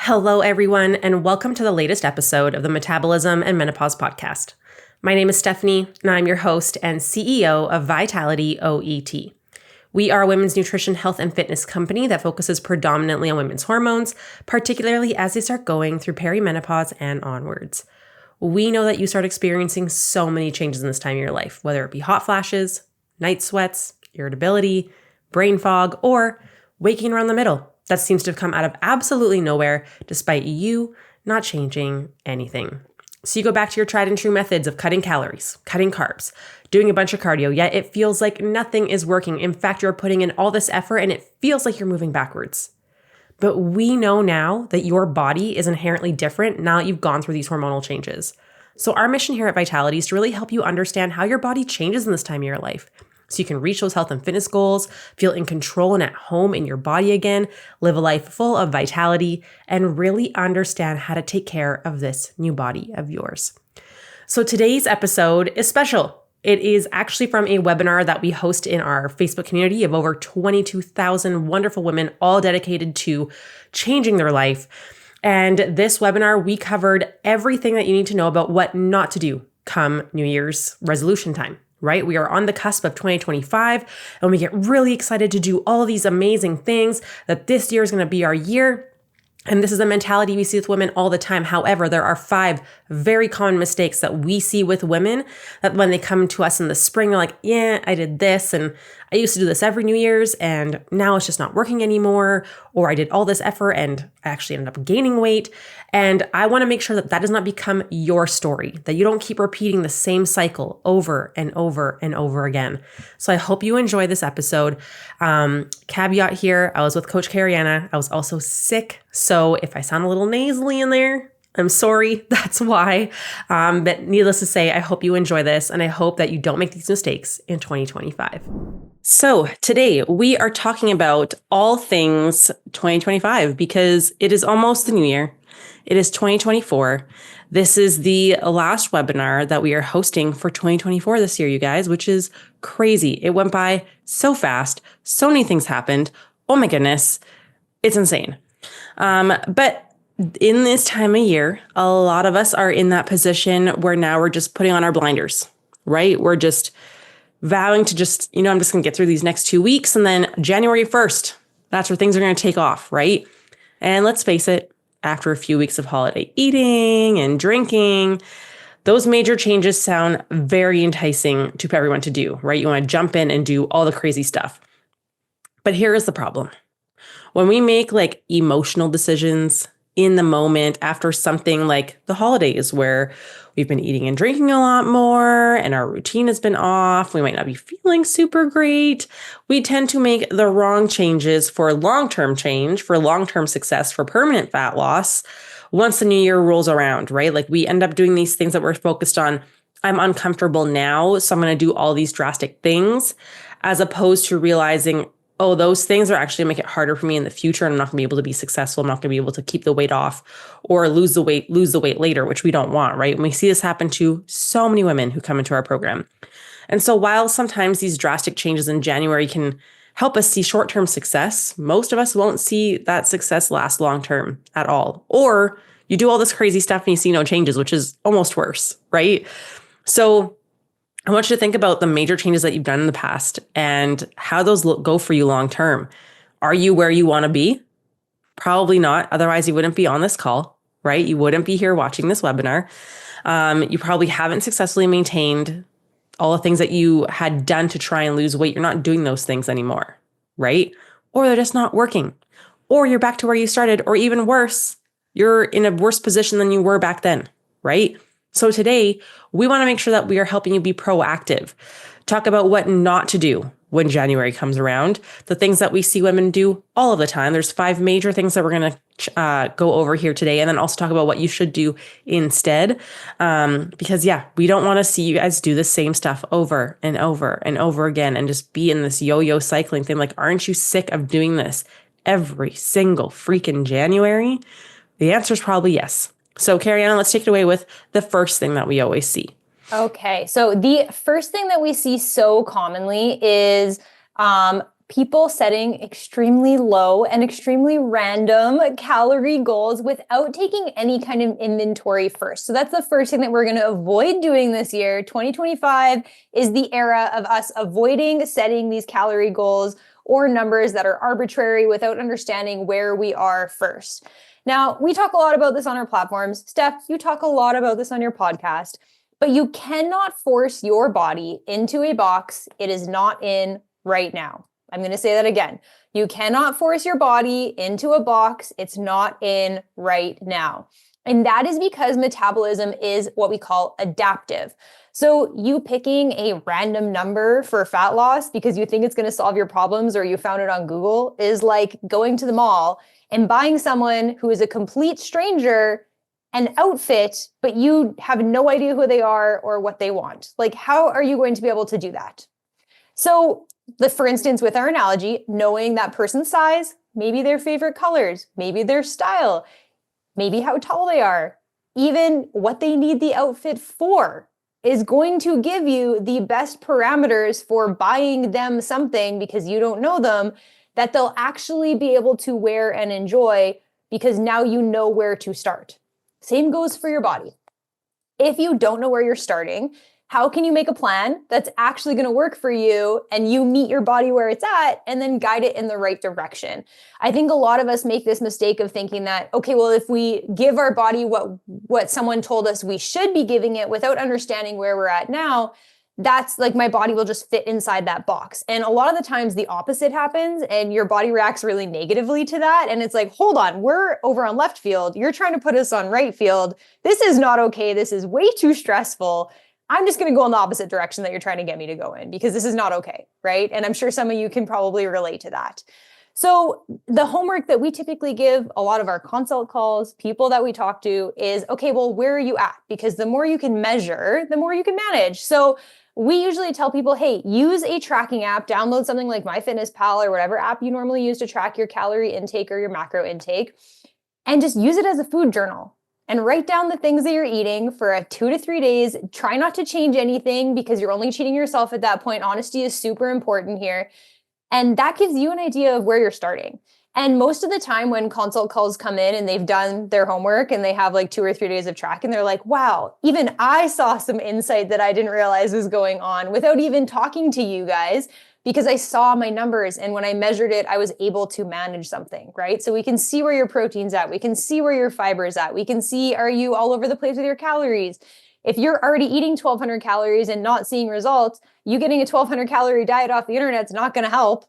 Hello, everyone, and welcome to the latest episode of the Metabolism and Menopause Podcast. My name is Stephanie, and I'm your host and CEO of Vitality OET. We are a women's nutrition, health, and fitness company that focuses predominantly on women's hormones, particularly as they start going through perimenopause and onwards. We know that you start experiencing so many changes in this time of your life, whether it be hot flashes, night sweats, irritability, brain fog, or waking around the middle. That seems to have come out of absolutely nowhere, despite you not changing anything. So you go back to your tried and true methods of cutting calories, cutting carbs, doing a bunch of cardio, yet it feels like nothing is working. In fact, you're putting in all this effort and it feels like you're moving backwards. But we know now that your body is inherently different now that you've gone through these hormonal changes. So our mission here at Vitality is to really help you understand how your body changes in this time of your life, so you can reach those health and fitness goals, feel in control and at home in your body again, live a life full of vitality, and really understand how to take care of this new body of yours. So today's episode is special. It is actually from a webinar that we host in our Facebook community of over 22,000 wonderful women, all dedicated to changing their life. And this webinar, we covered everything that you need to know about what not to do come New Year's resolution time. Right? We are on the cusp of 2025 and we get really excited to do all of these amazing things, that this year is going to be our year. And this is a mentality we see with women all the time. However, there are 5 very common mistakes that we see with women that when they come to us in the spring, they're like, yeah, I did this and I used to do this every New Year's and now it's just not working anymore. Or I did all this effort and I actually ended up gaining weight. And I want to make sure that that does not become your story, that you don't keep repeating the same cycle over and over and over again. So I hope you enjoy this episode. Caveat here, I was with Coach Cariana. I was also sick. So if I sound a little nasally in there, I'm sorry, that's why. But needless to say, I hope you enjoy this and I hope that you don't make these mistakes in 2025. So today we are talking about all things 2025 because it is almost the new year. It is 2024. This is the last webinar that we are hosting for 2024 this year, you guys, which is crazy. It went by so fast. So many things happened. Oh my goodness. It's insane. But in this time of year, a lot of us are in that position where now we're just putting on our blinders, right? We're just vowing to just, I'm just going to get through these next 2 weeks. And then January 1st, that's where things are going to take off, right? And let's face it, after a few weeks of holiday eating and drinking, those major changes sound very enticing to everyone to do, right? You want to jump in and do all the crazy stuff. But here is the problem. When we make emotional decisions in the moment after something like the holidays where we've been eating and drinking a lot more and our routine has been off, we might not be feeling super great. We tend to make the wrong changes for long-term change, for long-term success, for permanent fat loss once the new year rolls around, right? We end up doing these things that we're focused on. I'm uncomfortable now, so I'm going to do all these drastic things, as opposed to realizing, oh, those things are actually going to make it harder for me in the future. And I'm not going to be able to be successful. I'm not going to be able to keep the weight off or lose the weight later, which we don't want, right? And we see this happen to so many women who come into our program. And so while sometimes these drastic changes in January can help us see short-term success, most of us won't see that success last long-term at all. Or you do all this crazy stuff and you see no changes, which is almost worse, right? So I want you to think about the major changes that you've done in the past and how those go for you long term. Are you where you want to be? Probably not. Otherwise, you wouldn't be on this call, right? You wouldn't be here watching this webinar. You probably haven't successfully maintained all the things that you had done to try and lose weight. You're not doing those things anymore, right? Or they're just not working. Or you're back to where you started, or even worse, you're in a worse position than you were back then, right? So today, we want to make sure that we are helping you be proactive. Talk about what not to do when January comes around, the things that we see women do all of the time. There's 5 major things that we're going to go over here today, and then also talk about what you should do instead. Because we don't want to see you guys do the same stuff over and over and over again and just be in this yo-yo cycling thing. Aren't you sick of doing this every single freaking January? The answer is probably yes. So Cariana, let's take it away with the first thing that we always see. Okay. So the first thing that we see so commonly is people setting extremely low and extremely random calorie goals without taking any kind of inventory first. So that's the first thing that we're going to avoid doing this year. 2025 is the era of us avoiding setting these calorie goals or numbers that are arbitrary without understanding where we are first. Now, we talk a lot about this on our platforms. Steph, you talk a lot about this on your podcast, but you cannot force your body into a box it is not in right now. I'm going to say that again. You cannot force your body into a box it's not in right now. And that is because metabolism is what we call adaptive. So you picking a random number for fat loss because you think it's going to solve your problems or you found it on Google is like going to the mall and buying someone who is a complete stranger an outfit, but you have no idea who they are or what they want. Like, how are you going to be able to do that? So for instance, with our analogy, knowing that person's size, maybe their favorite colors, maybe their style, maybe how tall they are, even what they need the outfit for is going to give you the best parameters for buying them something because you don't know them that they'll actually be able to wear and enjoy because now you know where to start. Same goes for your body. If you don't know where you're starting, how can you make a plan that's actually going to work for you and you meet your body where it's at and then guide it in the right direction? I think a lot of us make this mistake of thinking that, okay, well, if we give our body what someone told us we should be giving it without understanding where we're at now, that's like my body will just fit inside that box. And a lot of the times the opposite happens and your body reacts really negatively to that. And it's like, hold on, we're over on left field. You're trying to put us on right field. This is not okay. This is way too stressful. I'm just going to go in the opposite direction that you're trying to get me to go in because this is not okay, right? And I'm sure some of you can probably relate to that. So the homework that we typically give a lot of our consult calls, people that we talk to is, okay, well, where are you at? Because the more you can measure, the more you can manage. So we usually tell people, hey, use a tracking app, download something like MyFitnessPal or whatever app you normally use to track your calorie intake or your macro intake, and just use it as a food journal. And write down the things that you're eating for 2 to 3 days. Try not to change anything because you're only cheating yourself at that point. Honesty is super important here. And that gives you an idea of where you're starting. And most of the time when consult calls come in and they've done their homework and they have like 2 or 3 days of tracking, they're like, wow, even I saw some insight that I didn't realize was going on without even talking to you guys because I saw my numbers. And when I measured it, I was able to manage something, right? So we can see where your protein's at. We can see where your fiber's at. We can see, are you all over the place with your calories? If you're already eating 1,200 calories and not seeing results, you getting a 1,200 calorie diet off the internet is not going to help.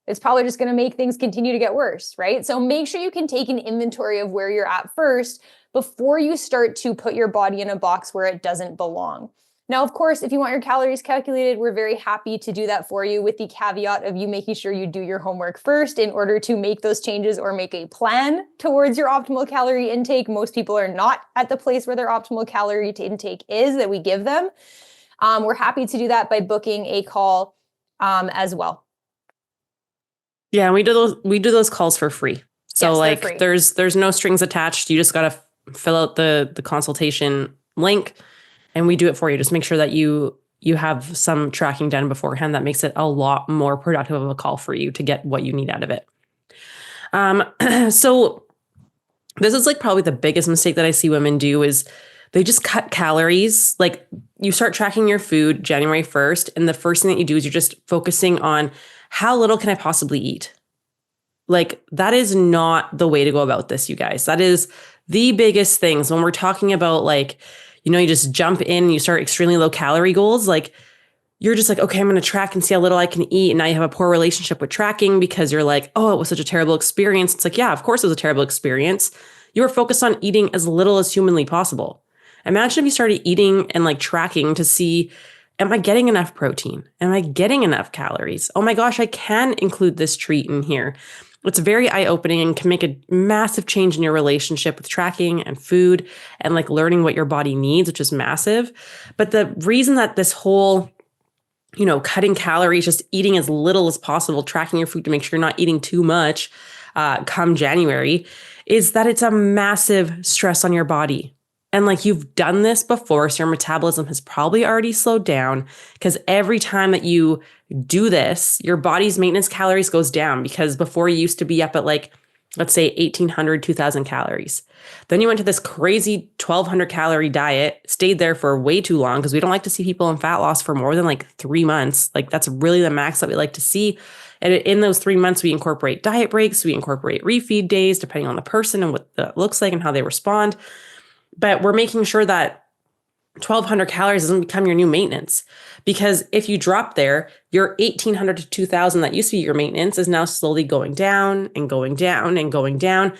It's probably just going to make things continue to get worse, right? So make sure you can take an inventory of where you're at first before you start to put your body in a box where it doesn't belong. Now, of course, if you want your calories calculated, we're very happy to do that for you with the caveat of you making sure you do your homework first in order to make those changes or make a plan towards your optimal calorie intake. Most people are not at the place where their optimal calorie intake is that we give them. We're happy to do that by booking a call as well. Yeah, and we do those calls for free. So yes, like free. there's no strings attached. You just got to fill out the consultation link and we do it for you. Just make sure that you have some tracking done beforehand. That makes it a lot more productive of a call for you to get what you need out of it. So this is like probably the biggest mistake that I see women do is they just cut calories. Like you start tracking your food January 1st. And the first thing that you do is you're just focusing on how little can I possibly eat? Like that is not the way to go about this, you guys. That is the biggest things when we're talking about like, you just jump in and you start extremely low calorie goals. Like you're just like, okay, I'm going to track and see how little I can eat. And now you have a poor relationship with tracking because you're like, oh, it was such a terrible experience. It's like, yeah, of course it was a terrible experience. You were focused on eating as little as humanly possible. Imagine if you started eating and like tracking to see, am I getting enough protein? Am I getting enough calories? Oh my gosh, I can include this treat in here. It's very eye-opening and can make a massive change in your relationship with tracking and food and like learning what your body needs, which is massive. But the reason that this whole, cutting calories, just eating as little as possible, tracking your food to make sure you're not eating too much come January, is that it's a massive stress on your body. And like you've done this before, so your metabolism has probably already slowed down because every time that you do this, your body's maintenance calories goes down because before you used to be up at like, let's say 1800, 2000 calories. Then you went to this crazy 1200 calorie diet, stayed there for way too long because we don't like to see people in fat loss for more than like 3 months. Like that's really the max that we like to see. And in those 3 months, we incorporate diet breaks, we incorporate refeed days, depending on the person and what that looks like and how they respond. But we're making sure that 1200 calories doesn't become your new maintenance. Because if you drop there, your 1800 to 2000 that used to be your maintenance is now slowly going down and going down and going down.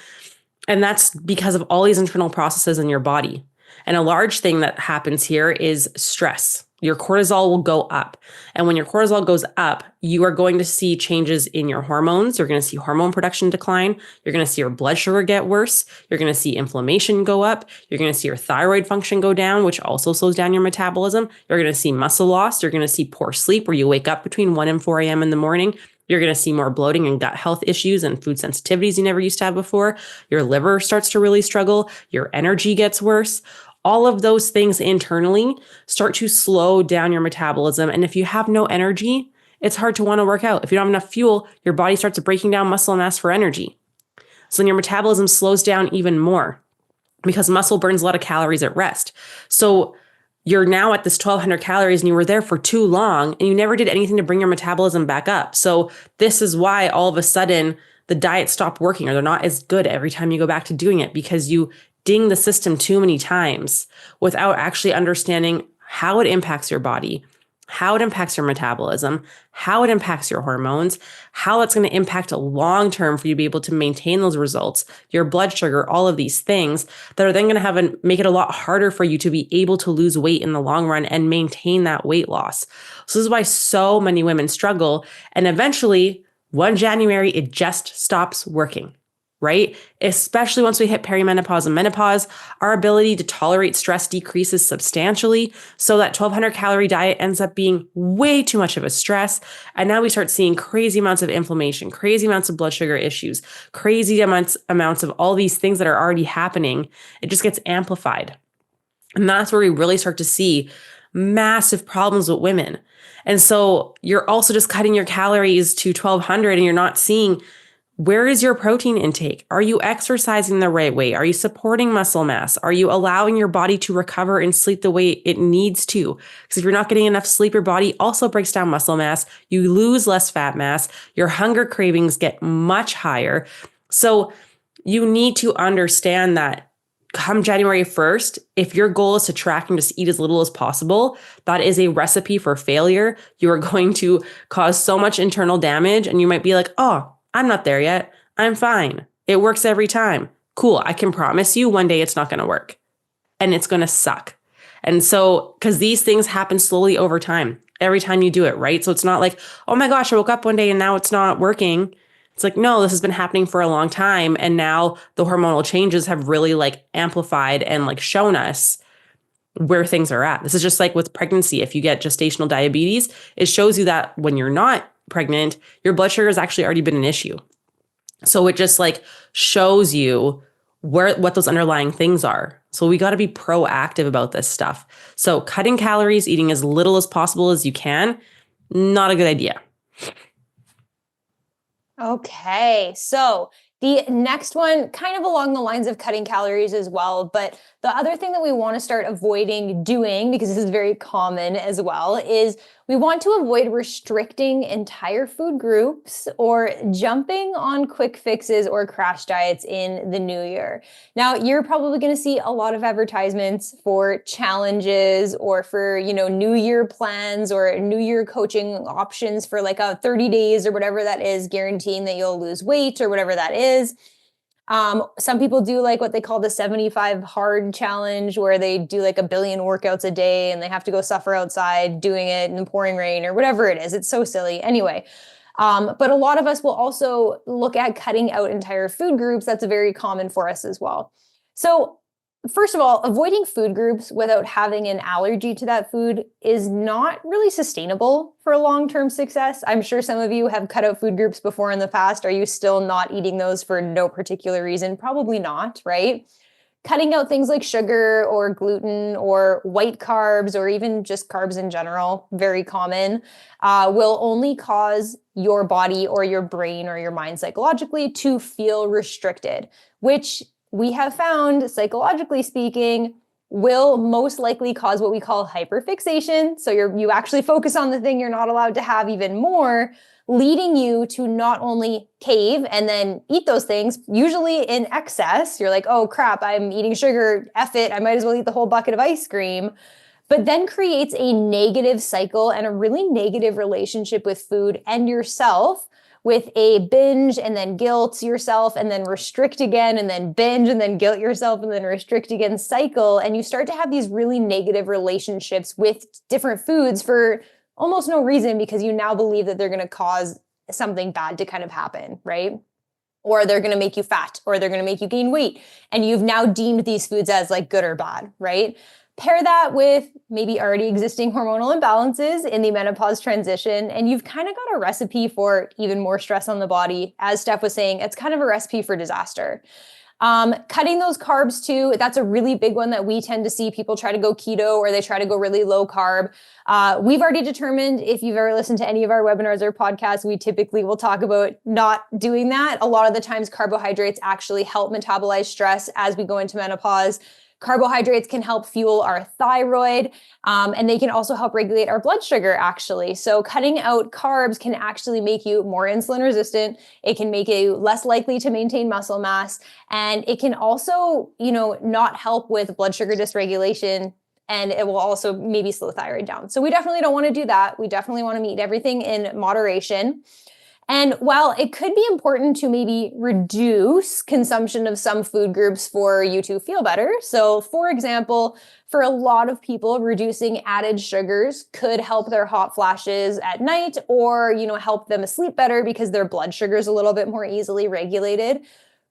And that's because of all these internal processes in your body. And a large thing that happens here is stress. Your cortisol will go up. And when your cortisol goes up, you are going to see changes in your hormones. You're going to see hormone production decline. You're going to see your blood sugar get worse. You're going to see inflammation go up. You're going to see your thyroid function go down, which also slows down your metabolism. You're going to see muscle loss. You're going to see poor sleep where you wake up between 1 and 4 a.m. in the morning. You're going to see more bloating and gut health issues and food sensitivities you never used to have before. Your liver starts to really struggle. Your energy gets worse. All of those things internally start to slow down your metabolism. And if you have no energy, it's hard to want to work out. If you don't have enough fuel, your body starts breaking down muscle mass for energy. So then your metabolism slows down even more because muscle burns a lot of calories at rest. So you're now at this 1200 calories and you were there for too long and you never did anything to bring your metabolism back up. So this is why all of a sudden the diet stopped working or they're not as good every time you go back to doing it because you ding the system too many times without actually understanding how it impacts your body, how it impacts your metabolism, how it impacts your hormones, how that's going to impact long-term for you to be able to maintain those results, your blood sugar, all of these things that are then going to make it a lot harder for you to be able to lose weight in the long run and maintain that weight loss. So this is why so many women struggle. And eventually, 1 January, it just stops working. Right? Especially once we hit perimenopause and menopause, our ability to tolerate stress decreases substantially. So that 1200 calorie diet ends up being way too much of a stress. And now we start seeing crazy amounts of inflammation, crazy amounts of blood sugar issues, crazy amounts of all these things that are already happening. It just gets amplified. And that's where we really start to see massive problems with women. And so you're also just cutting your calories to 1200 and you're not seeing where is your protein intake? Are you exercising the right way? Are you supporting muscle mass? Are you allowing your body to recover and sleep the way it needs to? Because if you're not getting enough sleep, your body also breaks down muscle mass. You lose less fat mass. Your hunger cravings get much higher. So you need to understand that come January 1st, if your goal is to track and just eat as little as possible, that is a recipe for failure. You are going to cause so much internal damage and you might be like, oh, I'm not there yet. I'm fine. It works every time. Cool. I can promise you one day it's not going to work and it's going to suck. And so, because these things happen slowly over time, every time you do it, right? So it's not like, oh my gosh, I woke up one day and now it's not working. It's like, no, this has been happening for a long time. And now the hormonal changes have really like amplified and like shown us where things are at. This is just like with pregnancy. If you get gestational diabetes, it shows you that when you're not pregnant, your blood sugar has actually already been an issue. So it just like shows you what those underlying things are. So we got to be proactive about this stuff. So cutting calories, eating as little as possible as you can, not a good idea. Okay, so the next one, kind of along the lines of cutting calories as well, but the other thing that we want to start avoiding doing, because this is very common as well, is we want to avoid restricting entire food groups or jumping on quick fixes or crash diets in the new year. Now, you're probably going to see a lot of advertisements for challenges or for, new year plans or new year coaching options for like a 30 days or whatever that is, guaranteeing that you'll lose weight or whatever that is. Some people do like what they call the 75 hard challenge, where they do like 1 billion workouts a day and they have to go suffer outside doing it in the pouring rain or whatever it is. It's so silly. Anyway, but a lot of us will also look at cutting out entire food groups. That's very common for us as well. So first of all, avoiding food groups without having an allergy to that food is not really sustainable for long-term success. I'm sure some of you have cut out food groups before in the past. Are you still not eating those for no particular reason? Probably not, right? cutting out things like sugar or gluten or white carbs or even just carbs in general, very common, will only cause your body or your brain or your mind psychologically to feel restricted, which we have found, psychologically speaking, will most likely cause what we call hyperfixation. So you actually focus on the thing you're not allowed to have even more, leading you to not only cave and then eat those things, usually in excess. You're like, oh crap, I'm eating sugar, F it, I might as well eat the whole bucket of ice cream. But then creates a negative cycle and a really negative relationship with food and yourself, with a binge and then guilt yourself and then restrict again and then binge and then guilt yourself and then restrict again cycle. And you start to have these really negative relationships with different foods for almost no reason, because you now believe that they're going to cause something bad to kind of happen, right? Or they're going to make you fat, or they're going to make you gain weight. And you've now deemed these foods as like good or bad, right? Pair that with maybe already existing hormonal imbalances in the menopause transition, and you've kind of got a recipe for even more stress on the body. As Steph was saying, it's kind of a recipe for disaster. Cutting those carbs too, that's a really big one that we tend to see people try to go keto or they try to go really low carb. We've already determined, if you've ever listened to any of our webinars or podcasts, we typically will talk about not doing that. A lot of the times carbohydrates actually help metabolize stress as we go into menopause. Carbohydrates can help fuel our thyroid, and they can also help regulate our blood sugar, actually. So cutting out carbs can actually make you more insulin resistant. It can make you less likely to maintain muscle mass. And it can also, not help with blood sugar dysregulation. And it will also maybe slow thyroid down. So we definitely don't want to do that. We definitely want to eat everything in moderation. And while it could be important to maybe reduce consumption of some food groups for you to feel better. So for example, for a lot of people, reducing added sugars could help their hot flashes at night, or, help them sleep better because their blood sugar is a little bit more easily regulated.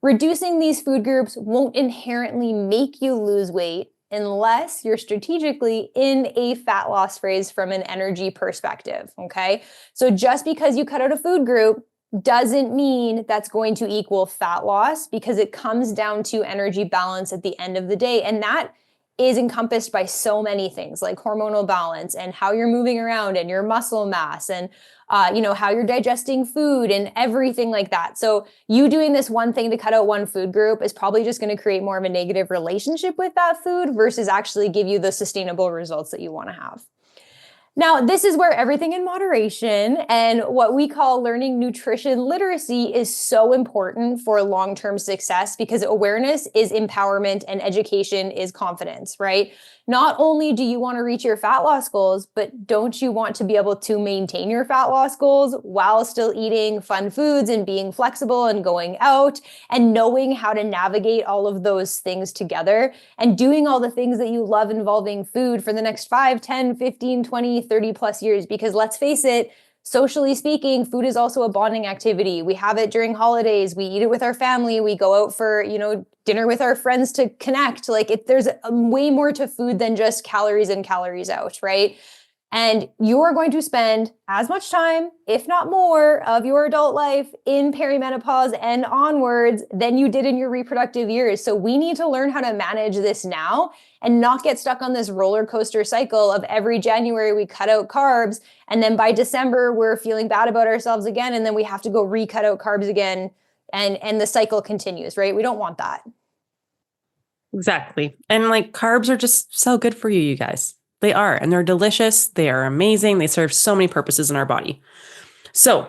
Reducing these food groups won't inherently make you lose weight unless you're strategically in a fat loss phase from an energy perspective, okay? So just because you cut out a food group doesn't mean that's going to equal fat loss, because it comes down to energy balance at the end of the day. And that is encompassed by so many things like hormonal balance and how you're moving around and your muscle mass and how you're digesting food and everything like that. So you doing this one thing to cut out one food group is probably just going to create more of a negative relationship with that food versus actually give you the sustainable results that you want to have. Now, this is where everything in moderation and what we call learning nutrition literacy is so important for long-term success, because awareness is empowerment and education is confidence, right? Not only do you want to reach your fat loss goals, but don't you want to be able to maintain your fat loss goals while still eating fun foods and being flexible and going out and knowing how to navigate all of those things together and doing all the things that you love involving food for the next 5, 10, 15, 20, 30 plus years? Because let's face it, socially speaking, food is also a bonding activity. We have it during holidays. We eat it with our family. We go out for, dinner with our friends to connect. There's way more to food than just calories in, calories out, right? And you are going to spend as much time, if not more, of your adult life in perimenopause and onwards than you did in your reproductive years. So we need to learn how to manage this now and not get stuck on this roller coaster cycle of every January we cut out carbs, and then by December we're feeling bad about ourselves again, and then we have to go re-cut out carbs again, and the cycle continues, right? We don't want that. Exactly. And carbs are just so good for you guys. They are, and they're delicious. They are amazing. They serve so many purposes in our body. So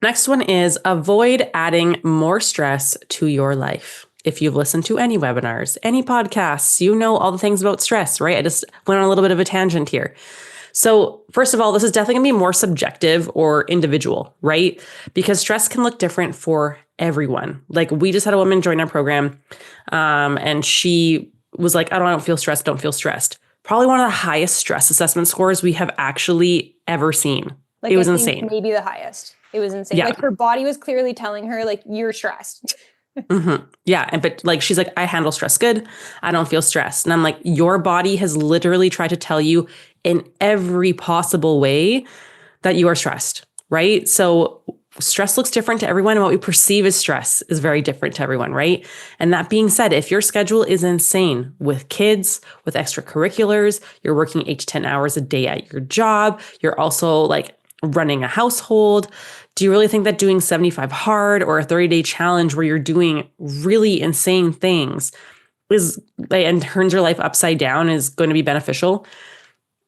next one is avoid adding more stress to your life. If you've listened to any webinars, any podcasts, you know all the things about stress, right? I just went on a little bit of a tangent here. So first of all, this is definitely going to be more subjective or individual, right? Because stress can look different for everyone. We just had a woman join our program, and she was like, I don't feel stressed, don't feel stressed. Probably one of the highest stress assessment scores we have actually ever seen. It was insane. Maybe the highest. It was insane. Yeah. Her body was clearly telling her, you're stressed. Mm-hmm. Yeah. But she's like, I handle stress good. I don't feel stressed. And I'm like, your body has literally tried to tell you in every possible way that you are stressed, right? So stress looks different to everyone, and what we perceive as stress is very different to everyone, right? And that being said, if your schedule is insane with kids, with extracurriculars, you're working 8 to 10 hours a day at your job, you're also like running a household, do you really think that doing 75 hard or a 30-day challenge where you're doing really insane things is and turns your life upside down is going to be beneficial?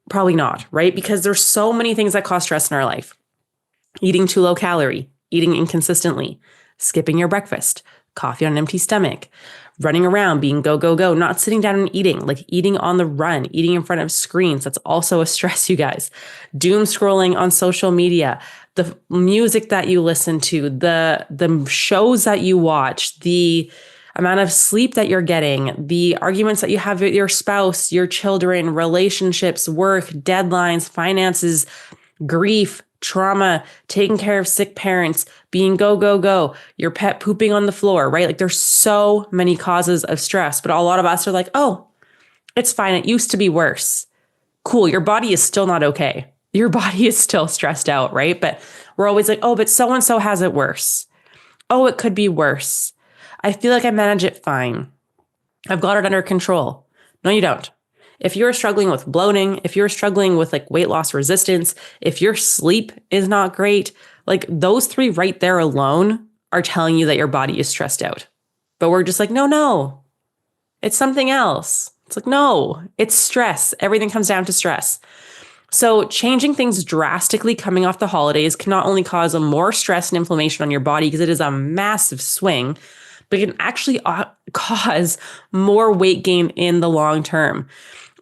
Probably not, right? Because there's so many things that cause stress in our life. Eating too low calorie, eating inconsistently, skipping your breakfast, coffee on an empty stomach, running around, being go, go, go, not sitting down and eating, like eating on the run, eating in front of screens. That's also a stress, you guys. Doom scrolling on social media, the music that you listen to, the shows that you watch, the amount of sleep that you're getting, the arguments that you have with your spouse, your children, relationships, work, deadlines, finances, grief, trauma, taking care of sick parents, being go, go, go, your pet pooping on the floor, right? Like there's so many causes of stress, but a lot of us are like, oh, it's fine. It used to be worse. Cool. Your body is still not okay. Your body is still stressed out, right? But we're always like, oh, but so-and-so has it worse. Oh, it could be worse. I feel like I manage it fine. I've got it under control. No, you don't. If you're struggling with bloating, if you're struggling with like weight loss resistance, if your sleep is not great, like those three right there alone are telling you that your body is stressed out. But we're just like, no, it's something else. It's like, no, it's stress. Everything comes down to stress. So changing things drastically coming off the holidays can not only cause more stress and inflammation on your body because it is a massive swing, but it can actually cause more weight gain in the long term.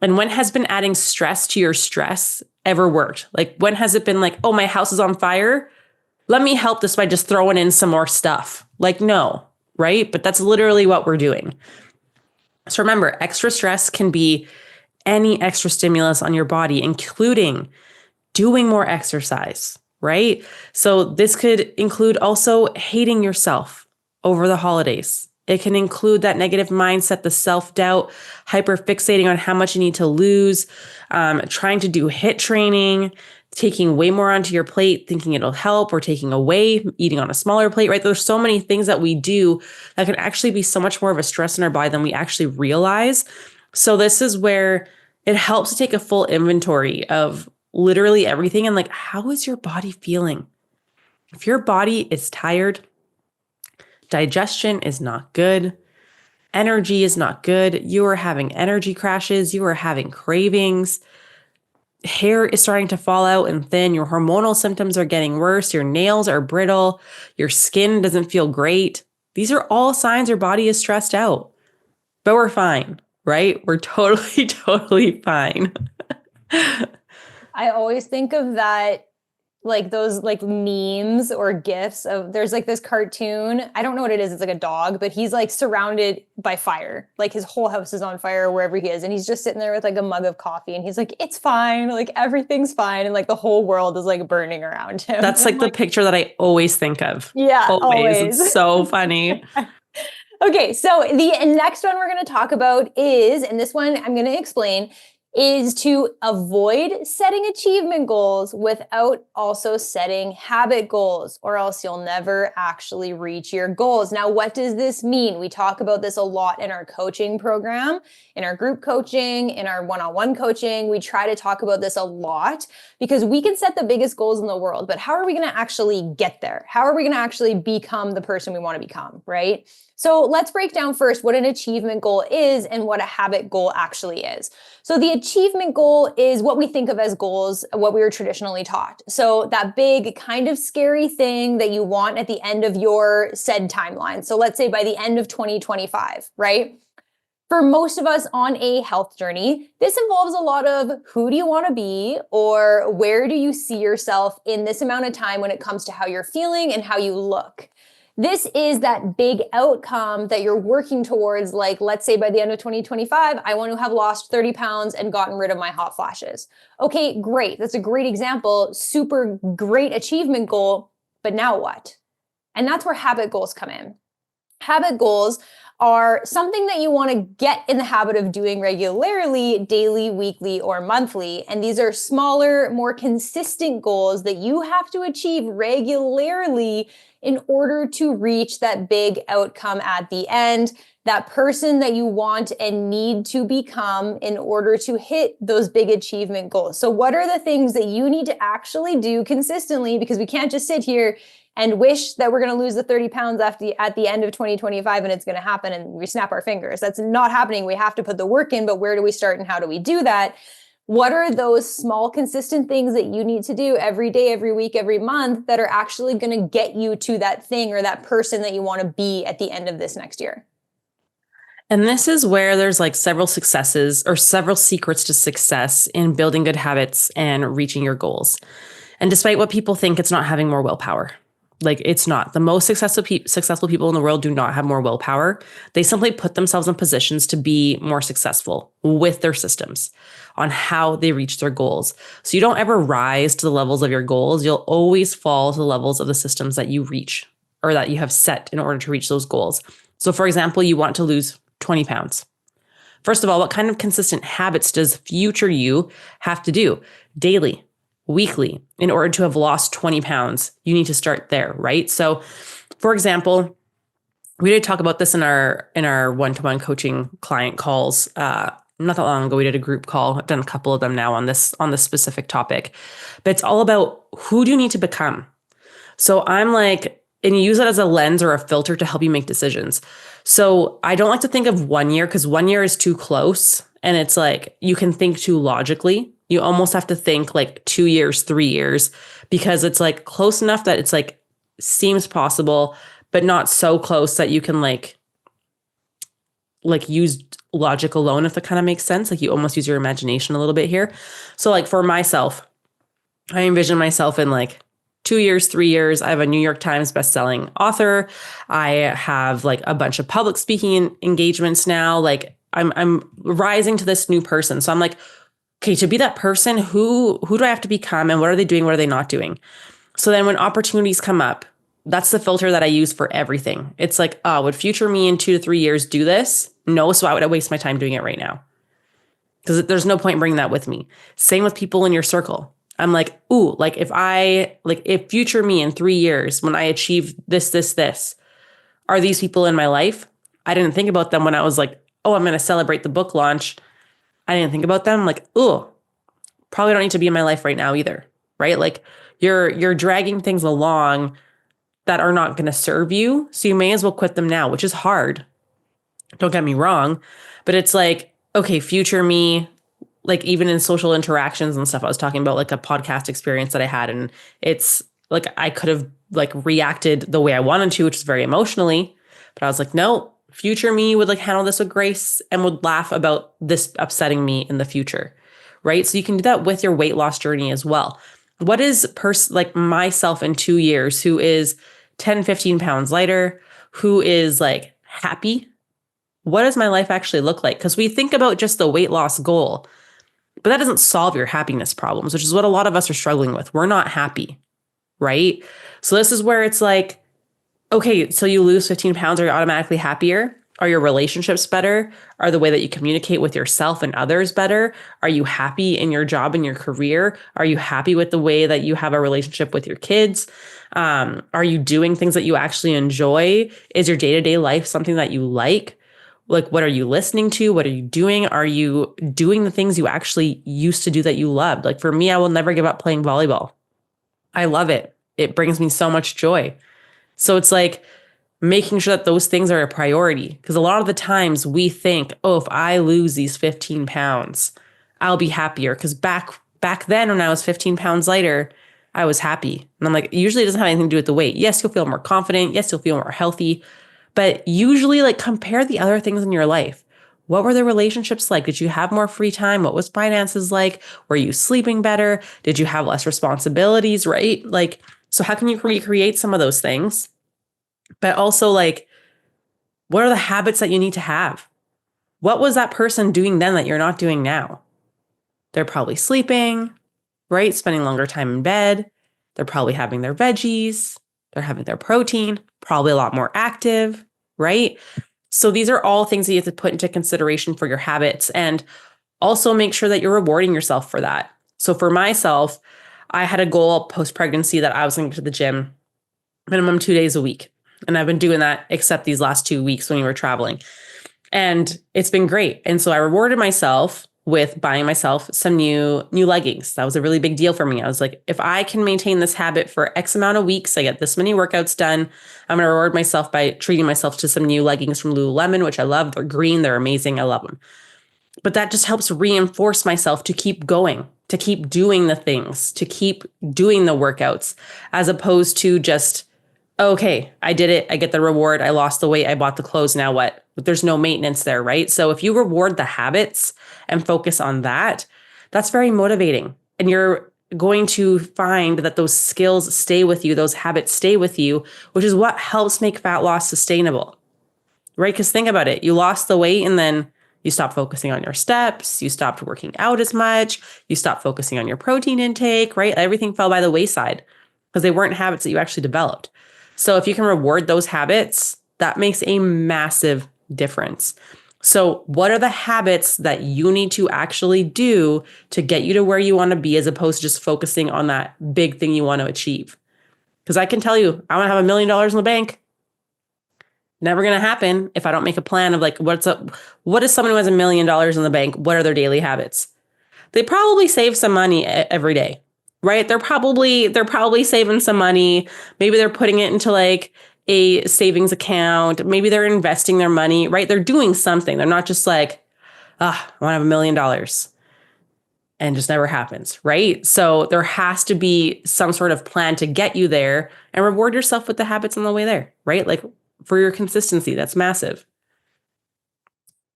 And when has been adding stress to your stress ever worked? Like when has it been like, oh, my house is on fire? Let me help this by just throwing in some more stuff. Like, no, right? But that's literally what we're doing. So remember, extra stress can be any extra stimulus on your body, including doing more exercise, right? So this could include also hating yourself over the holidays. It can include that negative mindset, the self-doubt, hyper-fixating on how much you need to lose, trying to do HIIT training, taking way more onto your plate, thinking it'll help, or taking away, eating on a smaller plate, right? There's so many things that we do that can actually be so much more of a stress in our body than we actually realize. So this is where it helps to take a full inventory of literally everything and like, how is your body feeling? If your body is tired, digestion is not good, energy is not good, you are having energy crashes, you are having cravings, hair is starting to fall out and thin, your hormonal symptoms are getting worse, your nails are brittle, your skin doesn't feel great. These are all signs your body is stressed out. But we're fine, right? We're totally, totally fine. I always think of that, like those like memes or gifs of there's like this cartoon. I don't know what it is. It's like a dog, but he's like surrounded by fire. Like his whole house is on fire wherever he is. And he's just sitting there with like a mug of coffee and he's like, it's fine. Like everything's fine. And like the whole world is like burning around him. That's like the picture that I always think of. Yeah, always. It's so funny. Okay, so the next one we're going to talk about is, and this one I'm going to explain, is to avoid setting achievement goals without also setting habit goals, or else you'll never actually reach your goals. Now, what does this mean? We talk about this a lot in our coaching program, in our group coaching, in our one-on-one coaching. We try to talk about this a lot because we can set the biggest goals in the world, but how are we going to actually get there? How are we going to actually become the person we want to become, right? So let's break down first what an achievement goal is and what a habit goal actually is. So the achievement goal is what we think of as goals, what we were traditionally taught. So that big kind of scary thing that you want at the end of your said timeline. So let's say by the end of 2025, right? For most of us on a health journey, this involves a lot of who do you want to be or where do you see yourself in this amount of time when it comes to how you're feeling and how you look. This is that big outcome that you're working towards. Like, let's say by the end of 2025, I want to have lost 30 pounds and gotten rid of my hot flashes. Okay, great. That's a great example. Super great achievement goal. But now what? And that's where habit goals come in. Habit goals are something that you want to get in the habit of doing regularly, daily, weekly, or monthly. And these are smaller, more consistent goals that you have to achieve regularly in order to reach that big outcome at the end, that person that you want and need to become in order to hit those big achievement goals. So what are the things that you need to actually do consistently? Because we can't just sit here and wish that we're going to lose the 30 pounds at the end of 2025 and it's going to happen and we snap our fingers. That's not happening. We have to put the work in, but where do we start and how do we do that? What are those small, consistent things that you need to do every day, every week, every month that are actually going to get you to that thing or that person that you want to be at the end of this next year? And this is where there's like several successes or several secrets to success in building good habits and reaching your goals. And despite what people think, it's not having more willpower. Like it's not. The most successful people in the world do not have more willpower. They simply put themselves in positions to be more successful with their systems on how they reach their goals. So you don't ever rise to the levels of your goals. You'll always fall to the levels of the systems that you reach or that you have set in order to reach those goals. So for example, you want to lose 20 pounds. First of all, what kind of consistent habits does future you have to do daily, weekly, in order to have lost 20 pounds? You need to start there, right? So for example, we did talk about this in our one-to-one coaching client calls. Not that long ago, we did a group call. I've done a couple of them now on this specific topic, but it's all about who do you need to become? So I'm like, and you use it as a lens or a filter to help you make decisions. So I don't like to think of 1 year because 1 year is too close. And it's like, you can think too logically. You almost have to think like 2 years, 3 years, because it's like close enough that it's like seems possible, but not so close that you can like use logic alone, if that kind of makes sense. Like you almost use your imagination a little bit here. So like for myself, I envision myself in like 2 years, 3 years. I have a New York Times bestselling author. I have like a bunch of public speaking engagements now. Like I'm rising to this new person. So I'm like, okay, to be that person, who do I have to become and what are they doing? What are they not doing? So then when opportunities come up, that's the filter that I use for everything. It's like, would future me in 2 to 3 years do this? No. So why would I waste my time doing it right now? Because there's no point in bringing that with me. Same with people in your circle. I'm like, ooh, like if future me in 3 years, when I achieve this, are these people in my life? I didn't think about them when I was like, oh, I'm going to celebrate the book launch. I didn't think about them. I'm like, ooh, probably don't need to be in my life right now either. Right? Like you're dragging things along that are not going to serve you. So you may as well quit them now, which is hard. Don't get me wrong. But it's like, okay, future me, like even in social interactions and stuff, I was talking about like a podcast experience that I had. And it's like, I could have like reacted the way I wanted to, which is very emotionally, but I was like, no, future me would like handle this with grace and would laugh about this upsetting me in the future. Right. So you can do that with your weight loss journey as well. What is like myself in 2 years who is 10, 15 pounds lighter, who is like happy? What does my life actually look like? Because we think about just the weight loss goal, but that doesn't solve your happiness problems, which is what a lot of us are struggling with. We're not happy, right? So this is where it's like, okay, so you lose 15 pounds, are you automatically happier? Are your relationships better? Are the way that you communicate with yourself and others better? Are you happy in your job and your career? Are you happy with the way that you have a relationship with your kids? Are you doing things that you actually enjoy? Is your day-to-day life something that you like? Like, what are you listening to? What are you doing? Are you doing the things you actually used to do that you loved? Like for me, I will never give up playing volleyball. I love it. It brings me so much joy. So it's like making sure that those things are a priority. Because a lot of the times we think, oh, if I lose these 15 pounds, I'll be happier. Because back then when I was 15 pounds lighter, I was happy. And I'm like, usually it doesn't have anything to do with the weight. Yes, you'll feel more confident. Yes, you'll feel more healthy. But usually like compare the other things in your life. What were the relationships like? Did you have more free time? What was finances like? Were you sleeping better? Did you have less responsibilities, right? Like, so how can you recreate some of those things? But also like, what are the habits that you need to have? What was that person doing then that you're not doing now? They're probably sleeping, right? Spending longer time in bed. They're probably having their veggies. They're having their protein, probably a lot more active, right? So these are all things that you have to put into consideration for your habits, and also make sure that you're rewarding yourself for that. So for myself, I had a goal post pregnancy that I was going to the gym minimum 2 days a week. And I've been doing that except these last 2 weeks when we were traveling. And it's been great. And so I rewarded myself with buying myself some new leggings. That was a really big deal for me. I was like, if I can maintain this habit for X amount of weeks, I get this many workouts done, I'm going to reward myself by treating myself to some new leggings from Lululemon, which I love. They're green. They're amazing. I love them. But that just helps reinforce myself to keep going, to keep doing the things, to keep doing the workouts, as opposed to just, okay, I did it. I get the reward. I lost the weight. I bought the clothes. Now what? But there's no maintenance there, right? So if you reward the habits and focus on that, that's very motivating. And you're going to find that those skills stay with you, those habits stay with you, which is what helps make fat loss sustainable, right? Because think about it. You lost the weight and then you stopped focusing on your steps. You stopped working out as much. You stopped focusing on your protein intake, right? Everything fell by the wayside because they weren't habits that you actually developed. So if you can reward those habits, that makes a massive difference. So what are the habits that you need to actually do to get you to where you want to be, as opposed to just focusing on that big thing you want to achieve? Because I can tell you, I want to have $1 million in the bank. Never going to happen if I don't make a plan of like, what is someone who has $1 million in the bank? What are their daily habits? They probably save some money every day, right? They're probably saving some money. Maybe they're putting it into like a savings account. Maybe they're investing their money, right? They're doing something. They're not just like, I want to have $1 million and just never happens, right? So there has to be some sort of plan to get you there, and reward yourself with the habits on the way there, right? Like for your consistency, that's massive.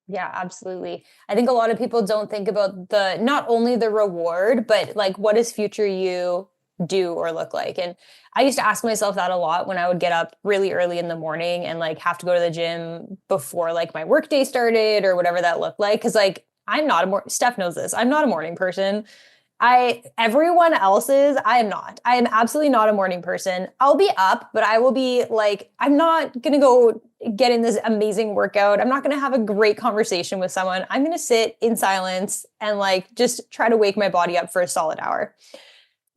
Yeah, absolutely. I think a lot of people don't think about not only the reward, but like, what does future you do or look like? And I used to ask myself that a lot when I would get up really early in the morning and like have to go to the gym before like my work day started or whatever that looked like. Cause like, Steph knows this. I'm not a morning person. Everyone else is, I am not. I am absolutely not a morning person. I'll be up, but I will be like, I'm not going to go get in this amazing workout. I'm not going to have a great conversation with someone. I'm going to sit in silence and like just try to wake my body up for a solid hour.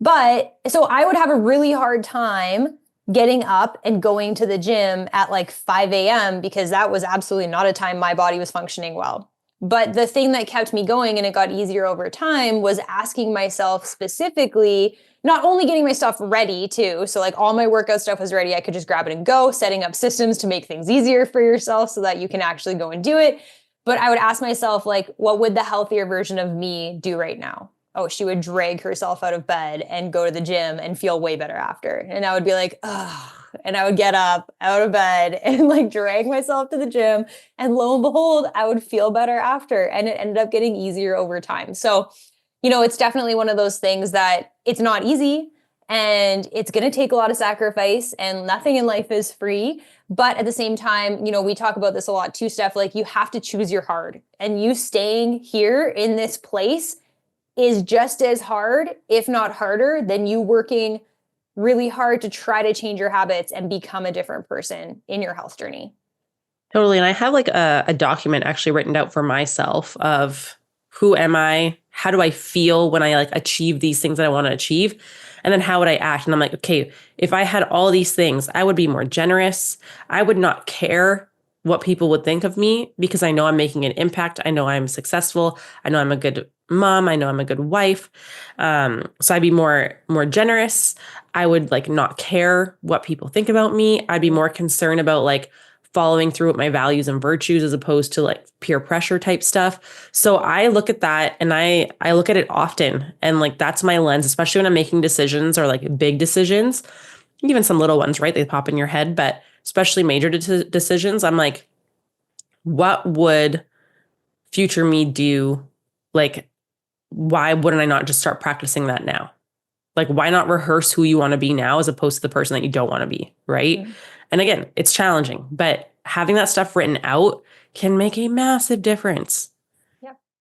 But so I would have a really hard time getting up and going to the gym at like 5 a.m. because that was absolutely not a time my body was functioning well. But the thing that kept me going, and it got easier over time, was asking myself specifically, not only getting my stuff ready too. So like all my workout stuff was ready. I could just grab it and go, setting up systems to make things easier for yourself so that you can actually go and do it. But I would ask myself, like, what would the healthier version of me do right now? Oh, she would drag herself out of bed and go to the gym and feel way better after. And I would be like, oh, and I would get up out of bed and like drag myself to the gym. And lo and behold, I would feel better after. And it ended up getting easier over time. So, it's definitely one of those things that it's not easy and it's going to take a lot of sacrifice, and nothing in life is free. But at the same time, we talk about this a lot too, Steph, like you have to choose your hard, and you staying here in this place is just as hard, if not harder, than you working really hard to try to change your habits and become a different person in your health journey. Totally. And I have like a document actually written out for myself of who am I? How do I feel when I like achieve these things that I want to achieve? And then how would I act? And I'm like, okay, if I had all these things, I would be more generous. I would not care what people would think of me because I know I'm making an impact. I know I'm successful. I know I'm a good mom. I know I'm a good wife. So I'd be more generous. I would like not care what people think about me. I'd be more concerned about like following through with my values and virtues as opposed to like peer pressure type stuff. So I look at that and I look at it often, and like that's my lens, especially when I'm making decisions or like big decisions, even some little ones, right? They pop in your head, but especially major decisions. I'm like, what would future me do? Like, why wouldn't I not just start practicing that now? Like, why not rehearse who you want to be now as opposed to the person that you don't want to be, right? Mm-hmm. And again, it's challenging, but having that stuff written out can make a massive difference.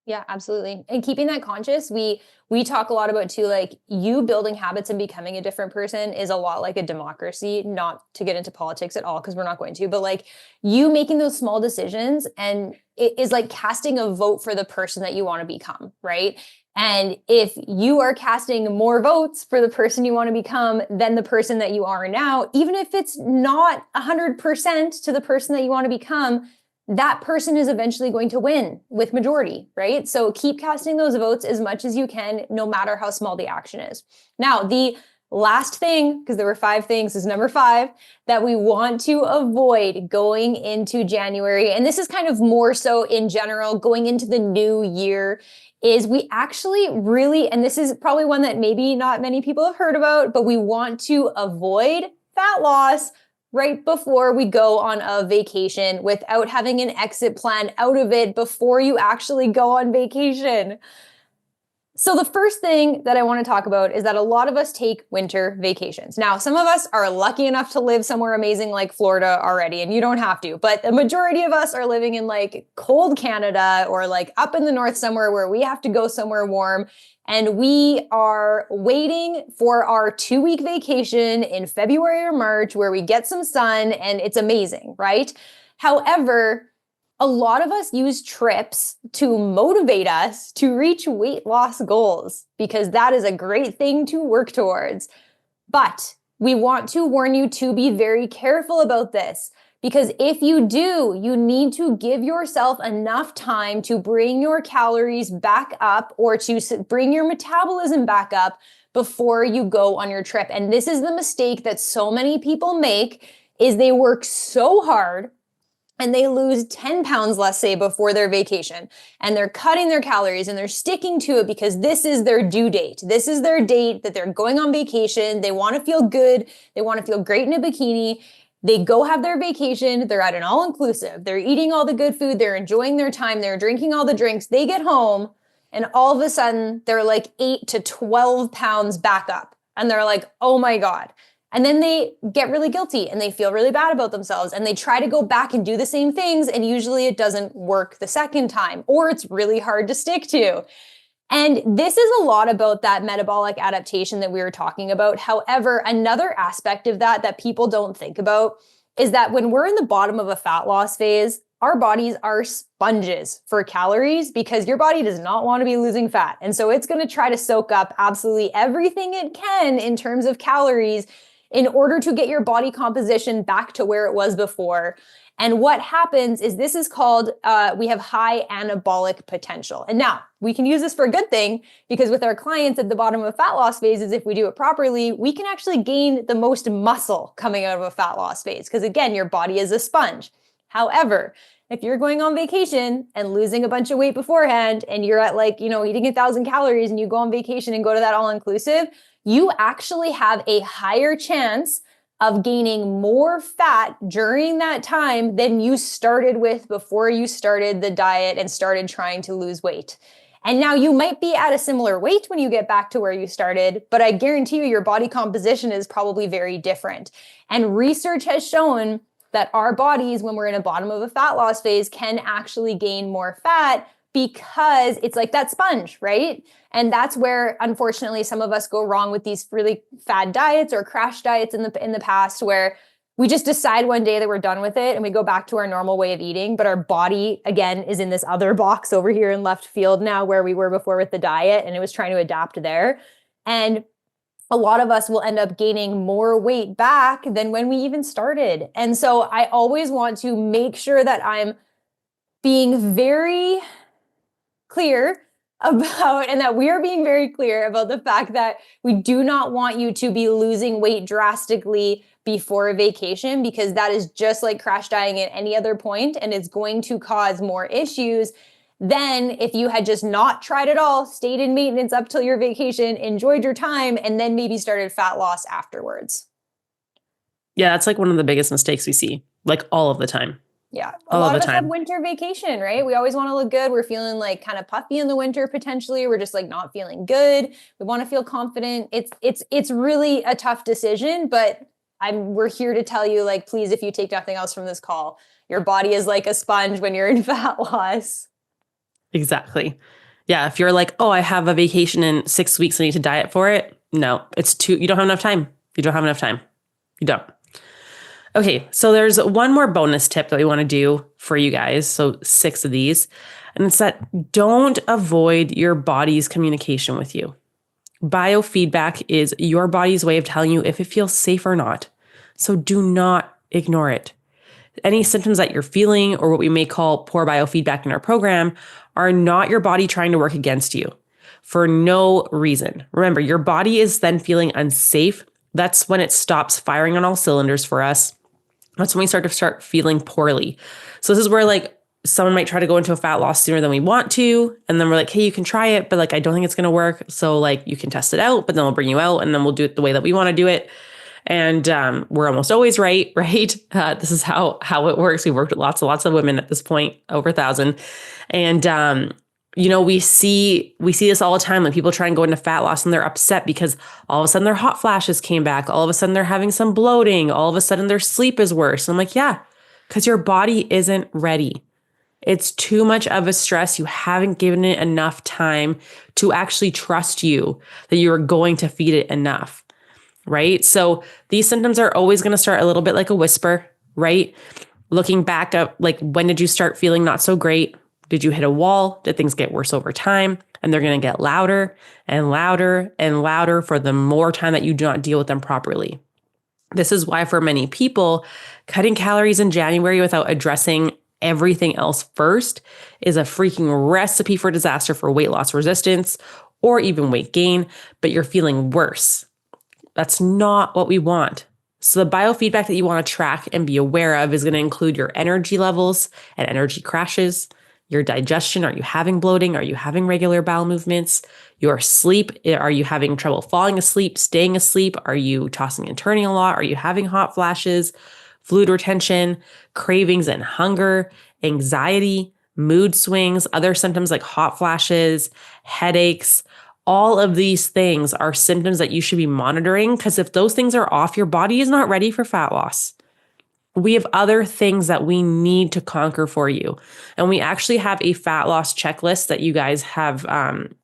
Yeah, absolutely. And keeping that conscious, we talk a lot about too, like you building habits and becoming a different person is a lot like a democracy, not to get into politics at all, because we're not going to, but like you making those small decisions and it is like casting a vote for the person that you want to become, right? And if you are casting more votes for the person you want to become than the person that you are now, even if it's not 100% to the person that you want to become, that person is eventually going to win with majority, right? So keep casting those votes as much as you can, no matter how small the action is. Now, the last thing, because there were 5 things, is number 5 that we want to avoid going into January. And this is kind of more so in general, going into the new year, is we actually really, and this is probably one that maybe not many people have heard about, but we want to avoid fat loss right before we go on a vacation without having an exit plan out of it before you actually go on vacation. So the first thing that I want to talk about is that a lot of us take winter vacations. Now, some of us are lucky enough to live somewhere amazing like Florida already, and you don't have to, but the majority of us are living in like cold Canada or like up in the north somewhere where we have to go somewhere warm. And we are waiting for our 2-week vacation in February or March where we get some sun and it's amazing, right? However, a lot of us use trips to motivate us to reach weight loss goals because that is a great thing to work towards. But we want to warn you to be very careful about this because if you do, you need to give yourself enough time to bring your calories back up or to bring your metabolism back up before you go on your trip. And this is the mistake that so many people make is they work so hard and they lose 10 pounds, let's say, before their vacation. And they're cutting their calories and they're sticking to it because this is their due date. This is their date that they're going on vacation. They want to feel good. They want to feel great in a bikini. They go have their vacation. They're at an all-inclusive. They're eating all the good food. They're enjoying their time. They're drinking all the drinks. They get home and all of a sudden they're like 8 to 12 pounds back up. And they're like, oh my God. And then they get really guilty and they feel really bad about themselves and they try to go back and do the same things. And usually it doesn't work the second time, or it's really hard to stick to. And this is a lot about that metabolic adaptation that we were talking about. However, another aspect of that people don't think about is that when we're in the bottom of a fat loss phase, our bodies are sponges for calories because your body does not want to be losing fat. And so it's going to try to soak up absolutely everything it can in terms of calories in order to get your body composition back to where it was before. And what happens is this is called, we have high anabolic potential. And now we can use this for a good thing because with our clients at the bottom of fat loss phases, if we do it properly, we can actually gain the most muscle coming out of a fat loss phase. Because again, your body is a sponge. However, if you're going on vacation and losing a bunch of weight beforehand and you're at like, eating 1,000 calories and you go on vacation and go to that all-inclusive, you actually have a higher chance of gaining more fat during that time than you started with before you started the diet and started trying to lose weight. And now you might be at a similar weight when you get back to where you started, but I guarantee you your body composition is probably very different. And research has shown that our bodies, when we're in a bottom of a fat loss phase, can actually gain more fat because it's like that sponge, right? And that's where, unfortunately, some of us go wrong with these really fad diets or crash diets in the past, where we just decide one day that we're done with it and we go back to our normal way of eating. But our body, again, is in this other box over here in left field now where we were before with the diet, and it was trying to adapt there. And a lot of us will end up gaining more weight back than when we even started. And so I always want to make sure that I'm being very clear about, and that we are being very clear about the fact that we do not want you to be losing weight drastically before a vacation, because that is just like crash dieting at any other point, and it's going to cause more issues than if you had just not tried it all, stayed in maintenance up till your vacation, enjoyed your time, and then maybe started fat loss afterwards. Yeah, that's like one of the biggest mistakes we see, like all of the time. Yeah. A lot of us have winter vacation, right? We always want to look good. We're feeling like kind of puffy in the winter potentially. We're just like not feeling good. We want to feel confident. It's really a tough decision, but we're here to tell you, like, please, if you take nothing else from this call, your body is like a sponge when you're in fat loss. Exactly. Yeah. If you're like, oh, I have a vacation in 6 weeks, I need to diet for it. No, you don't have enough time. You don't have enough time. You don't. Okay. So there's one more bonus tip that we want to do for you guys. So 6 of these. And it's that don't avoid your body's communication with you. Biofeedback is your body's way of telling you if it feels safe or not. So do not ignore it. Any symptoms that you're feeling, or what we may call poor biofeedback in our program, are not your body trying to work against you for no reason. Remember, your body is then feeling unsafe. That's when it stops firing on all cylinders for us. That's when we start feeling poorly. So this is where like someone might try to go into a fat loss sooner than we want to. And then we're like, hey, you can try it, but like, I don't think it's going to work. So like you can test it out, but then we'll bring you out and then we'll do it the way that we want to do it. And we're almost always right? This is how it works. We've worked with lots of women at this point, over 1,000. And, we see this all the time. Like people try and go into fat loss and they're upset because all of a sudden their hot flashes came back. All of a sudden they're having some bloating. All of a sudden their sleep is worse. And I'm like, yeah, because your body isn't ready. It's too much of a stress. You haven't given it enough time to actually trust you that you are going to feed it enough. Right? So these symptoms are always going to start a little bit like a whisper, right? Looking back up, like, when did you start feeling not so great? Did you hit a wall? Did things get worse over time? And they're going to get louder and louder and louder for the more time that you do not deal with them properly. This is why for many people, cutting calories in January without addressing everything else first is a freaking recipe for disaster for weight loss resistance or even weight gain, but you're feeling worse. That's not what we want. So the biofeedback that you want to track and be aware of is going to include your energy levels and energy crashes, your digestion. Are you having bloating? Are you having regular bowel movements? Your sleep. Are you having trouble falling asleep, staying asleep? Are you tossing and turning a lot? Are you having hot flashes, fluid retention, cravings and hunger, anxiety, mood swings, other symptoms like hot flashes, headaches? All of these things are symptoms that you should be monitoring, because if those things are off, your body is not ready for fat loss. We have other things that we need to conquer for you. And we actually have a fat loss checklist that you guys have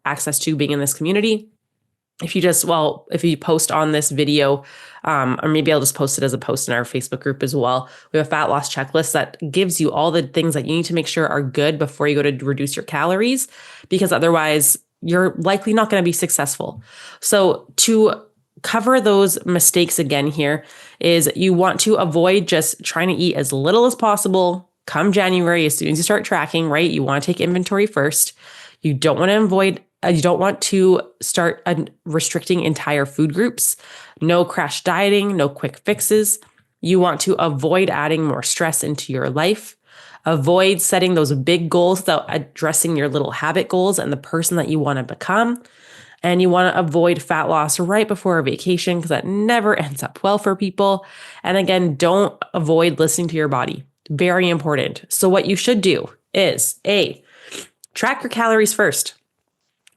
access to being in this community. If you post on this video, or maybe I'll just post it as a post in our Facebook group as well. We have a fat loss checklist that gives you all the things that you need to make sure are good before you go to reduce your calories, because otherwise you're likely not going to be successful. So to cover those mistakes again here is you want to avoid just trying to eat as little as possible come January. As soon as you start tracking, right? You want to take inventory first. You don't want to start restricting entire food groups. No crash dieting, no quick fixes. You want to avoid adding more stress into your life. Avoid setting those big goals without addressing your little habit goals and the person that you want to become. And you want to avoid fat loss right before a vacation, because that never ends up well for people. And again, don't avoid listening to your body. Very important. So what you should do is track your calories first.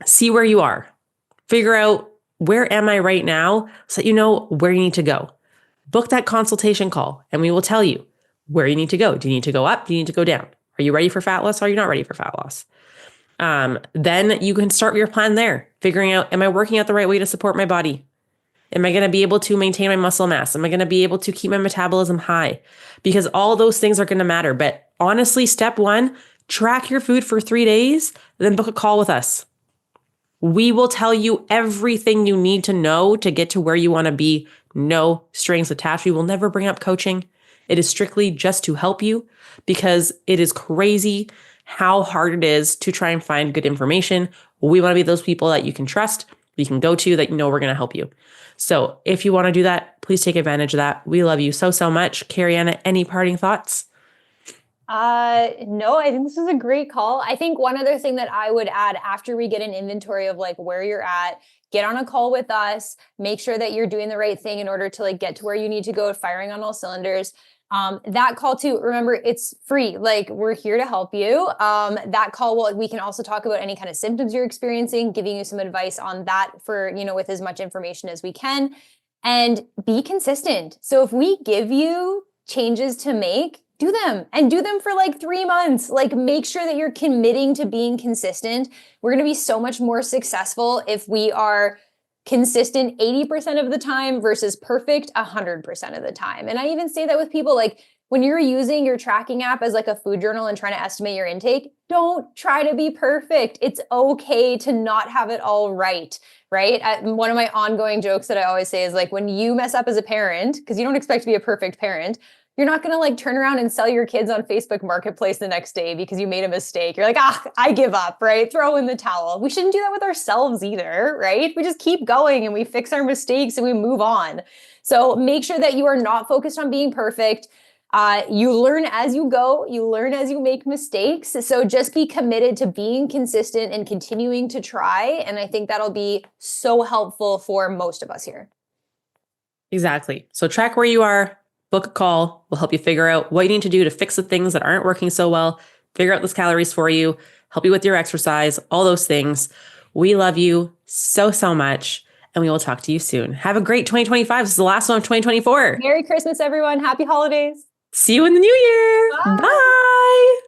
See where you are. Figure out, where am I right now, so that you know where you need to go. Book that consultation call and we will tell you where you need to go. Do you need to go up? Do you need to go down? Are you ready for fat loss? Are you not ready for fat loss? Then you can start your plan there, figuring out, am I working out the right way to support my body? Am I going to be able to maintain my muscle mass? Am I going to be able to keep my metabolism high? Because all those things are going to matter. But honestly, step 1, track your food for 3 days, then book a call with us. We will tell you everything you need to know to get to where you want to be. No strings attached. We will never bring up coaching. It is strictly just to help you, because it is crazy how hard it is to try and find good information. We want to be those people that you can trust, you can go to, that you know we're going to help you. So if you want to do that, please take advantage of that. We love you so, so much. Carrie-Anna, any parting thoughts? No, I think this is a great call. I think one other thing that I would add after we get an inventory of like where you're at, get on a call with us, make sure that you're doing the right thing in order to like get to where you need to go, firing on all cylinders. That call too, remember, it's free. Like, we're here to help you. That call we can also talk about any kind of symptoms you're experiencing, giving you some advice on that for, with as much information as we can, and be consistent. So if we give you changes to make, do them and do them for like 3 months. Like make sure that you're committing to being consistent. We're going to be so much more successful if we are consistent 80% of the time versus perfect 100% of the time. And I even say that with people like when you're using your tracking app as like a food journal and trying to estimate your intake, don't try to be perfect. It's okay to not have it all right, right? One of my ongoing jokes that I always say is like when you mess up as a parent, because you don't expect to be a perfect parent, you're not going to like turn around and sell your kids on Facebook Marketplace the next day because you made a mistake. You're like, I give up, right? Throw in the towel. We shouldn't do that with ourselves either, right? We just keep going and we fix our mistakes and we move on. So make sure that you are not focused on being perfect. You learn as you go, you learn as you make mistakes. So just be committed to being consistent and continuing to try. And I think that'll be so helpful for most of us here. Exactly. So track where you are, book a call. We'll help you figure out what you need to do to fix the things that aren't working so well, figure out those calories for you, help you with your exercise, all those things. We love you so, so much. And we will talk to you soon. Have a great 2025. This is the last one of 2024. Merry Christmas, everyone. Happy holidays. See you in the new year. Bye. Bye.